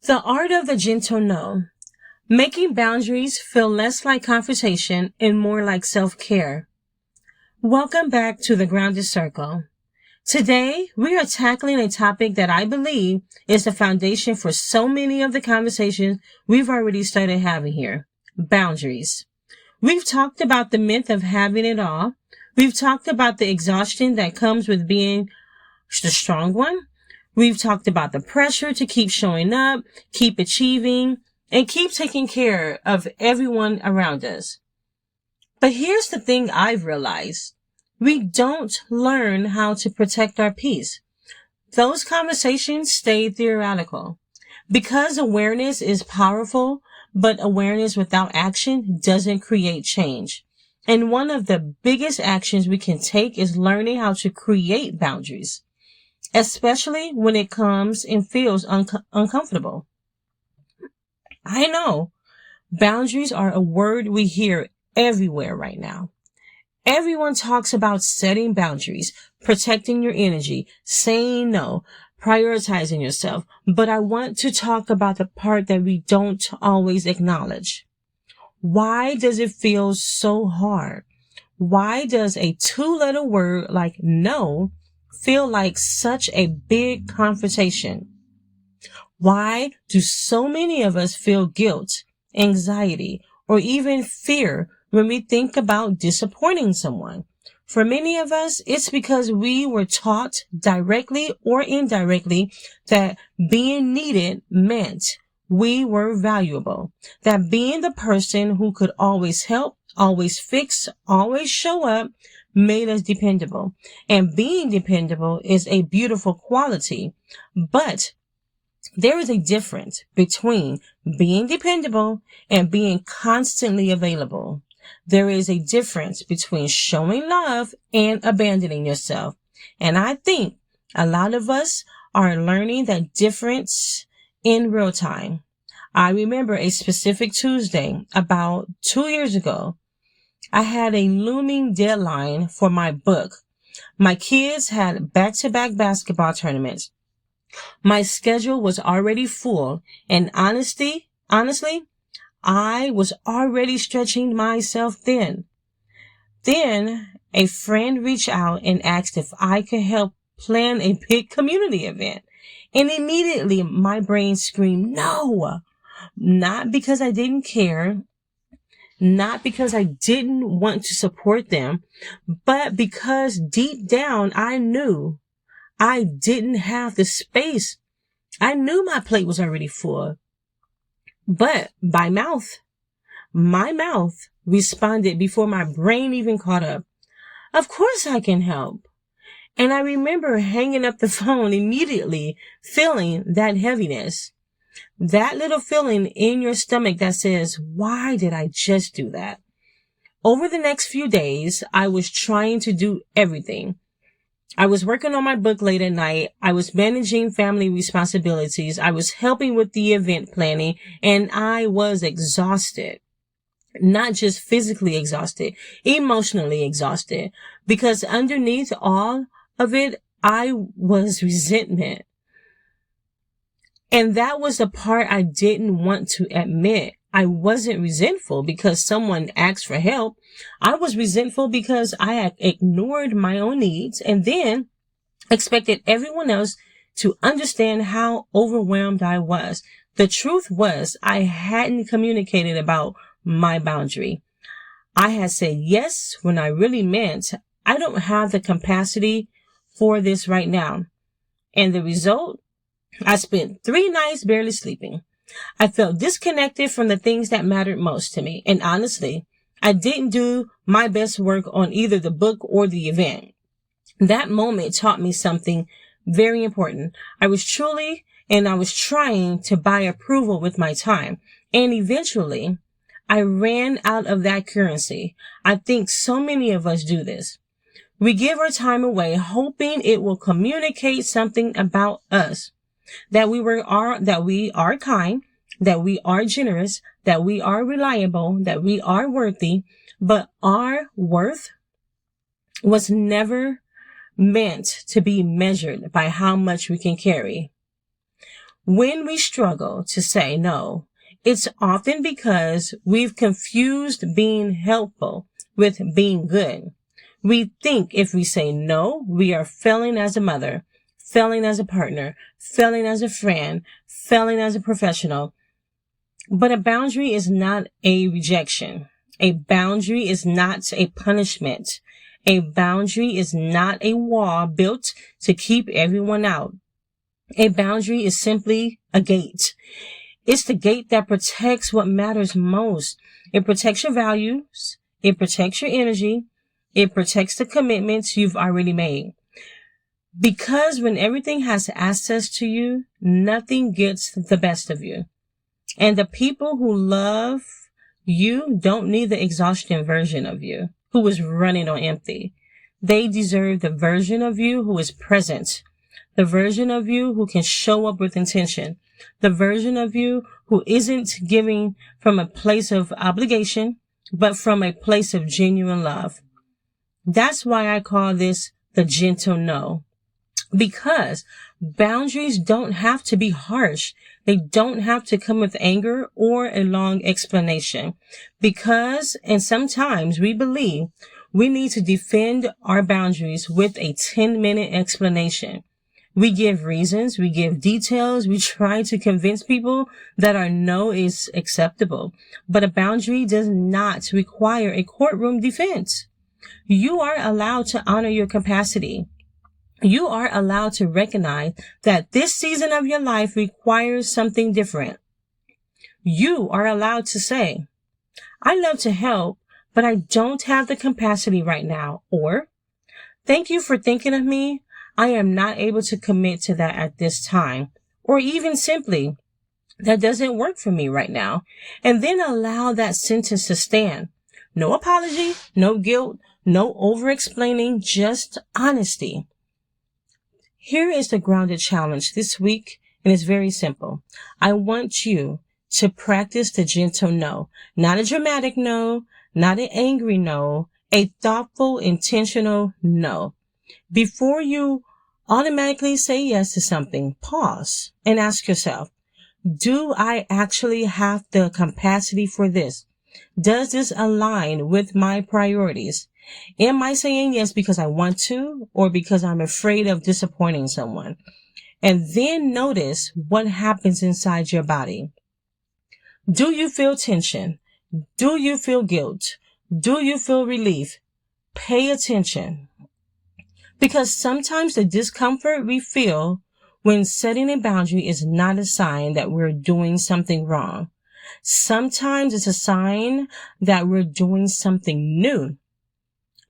The art of the gentle no. Making boundaries feel less like confrontation and more like self-care. Welcome back to the Grounded Circle. Today, we are tackling a topic that I believe is the foundation for so many of the conversations we've already started having here. Boundaries. We've talked about the myth of having it all. We've talked about the exhaustion that comes with being the strong one. We've talked about the pressure to keep showing up, keep achieving, and keep taking care of everyone around us. But here's the thing I've realized. We don't learn how to protect our peace. Those conversations stay theoretical. Because awareness is powerful, but awareness without action doesn't create change. And one of the biggest actions we can take is learning how to create boundaries, especially when it comes and feels uncomfortable. I know boundaries are a word we hear everywhere right now. Everyone talks about setting boundaries, protecting your energy, saying no, prioritizing yourself. But I want to talk about the part that we don't always acknowledge. Why does it feel so hard? Why does a two-letter word like no feel like such a big confrontation? Why do so many of us feel guilt, anxiety, or even fear when we think about disappointing someone? For many of us, it's because we were taught directly or indirectly that being needed meant we were valuable, that being the person who could always help, always fix, always show up made us dependable. And being dependable is a beautiful quality, but there is a difference between being dependable and being constantly available. There is a difference between showing love and abandoning yourself. And I think a lot of us are learning that difference in real time. I remember a specific Tuesday about 2 years ago. I had a looming deadline for my book. My kids had back-to-back basketball tournaments. My schedule was already full, and honestly, I was already stretching myself thin. Then a friend reached out and asked if I could help plan a big community event. And immediately my brain screamed, no, not because I didn't care, not because I didn't want to support them, but because deep down I knew I didn't have the space. I knew my plate was already full. But my mouth responded before my brain even caught up. Of course I can help. And I remember hanging up the phone immediately, feeling that heaviness. That little feeling in your stomach that says, why did I just do that? Over the next few days, I was trying to do everything. I was working on my book late at night. I was managing family responsibilities. I was helping with the event planning, and I was exhausted. Not just physically exhausted, emotionally exhausted, because underneath all of it, I was resentment. And that was the part I didn't want to admit. I wasn't resentful because someone asked for help. I was resentful because I had ignored my own needs and then expected everyone else to understand how overwhelmed I was. The truth was I hadn't communicated about my boundary. I had said yes when I really meant I don't have the capacity for this right now. And the result? I spent 3 nights barely sleeping. I felt disconnected from the things that mattered most to me. And honestly, I didn't do my best work on either the book or the event. That moment taught me something very important. I was trying to buy approval with my time. And eventually, I ran out of that currency. I think so many of us do this. We give our time away hoping it will communicate something about us. That we are kind, that we are generous, that we are reliable, that we are worthy, but our worth was never meant to be measured by how much we can carry. When we struggle to say no, it's often because we've confused being helpful with being good. We think if we say no, we are failing as a mother, failing as a partner, failing as a friend, failing as a professional. But a boundary is not a rejection. A boundary is not a punishment. A boundary is not a wall built to keep everyone out. A boundary is simply a gate. It's the gate that protects what matters most. It protects your values. It protects your energy. It protects the commitments you've already made. Because when everything has access to you, nothing gets the best of you. And the people who love you don't need the exhaustion version of you who is running on empty. They deserve the version of you who is present. The version of you who can show up with intention. The version of you who isn't giving from a place of obligation, but from a place of genuine love. That's why I call this the gentle no. Because boundaries don't have to be harsh. They don't have to come with anger or a long explanation. Because, and sometimes we believe we need to defend our boundaries with a 10-minute explanation. We give reasons, we give details, we try to convince people that our no is acceptable. But a boundary does not require a courtroom defense. You are allowed to honor your capacity. You are allowed to recognize that this season of your life requires something different. You are allowed to say, I love to help, but I don't have the capacity right now. Or, thank you for thinking of me. I am not able to commit to that at this time. Or even simply, that doesn't work for me right now. And then allow that sentence to stand. No apology, no guilt, no over-explaining, just honesty. Here is the grounded challenge this week, and it's very simple. I want you to practice the gentle no. Not a dramatic no, not an angry no, a thoughtful, intentional no. Before you automatically say yes to something, pause and ask yourself, do I actually have the capacity for this? Does this align with my priorities? Am I saying yes because I want to or because I'm afraid of disappointing someone? And then notice what happens inside your body. Do you feel tension? Do you feel guilt? Do you feel relief? Pay attention. Because sometimes the discomfort we feel when setting a boundary is not a sign that we're doing something wrong. Sometimes it's a sign that we're doing something new.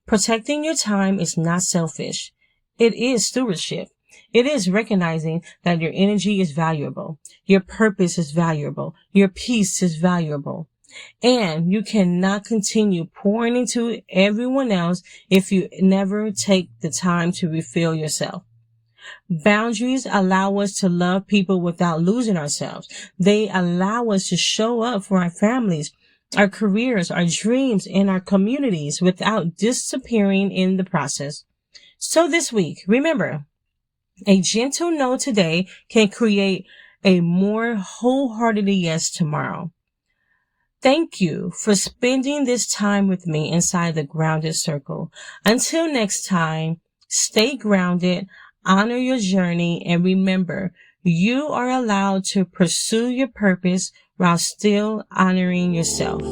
Protecting your time is not selfish. It is stewardship. It is recognizing that your energy is valuable. Your purpose is valuable. Your peace is valuable. And you cannot continue pouring into everyone else if you never take the time to refill yourself. Boundaries allow us to love people without losing ourselves. They allow us to show up for our families, our careers, our dreams, and our communities without disappearing in the process. So this week, remember, a gentle no today can create a more wholehearted yes tomorrow. Thank you for spending this time with me inside the Grounded Circle. Until next time, stay grounded, honor your journey, and remember, you are allowed to pursue your purpose while still honoring yourself.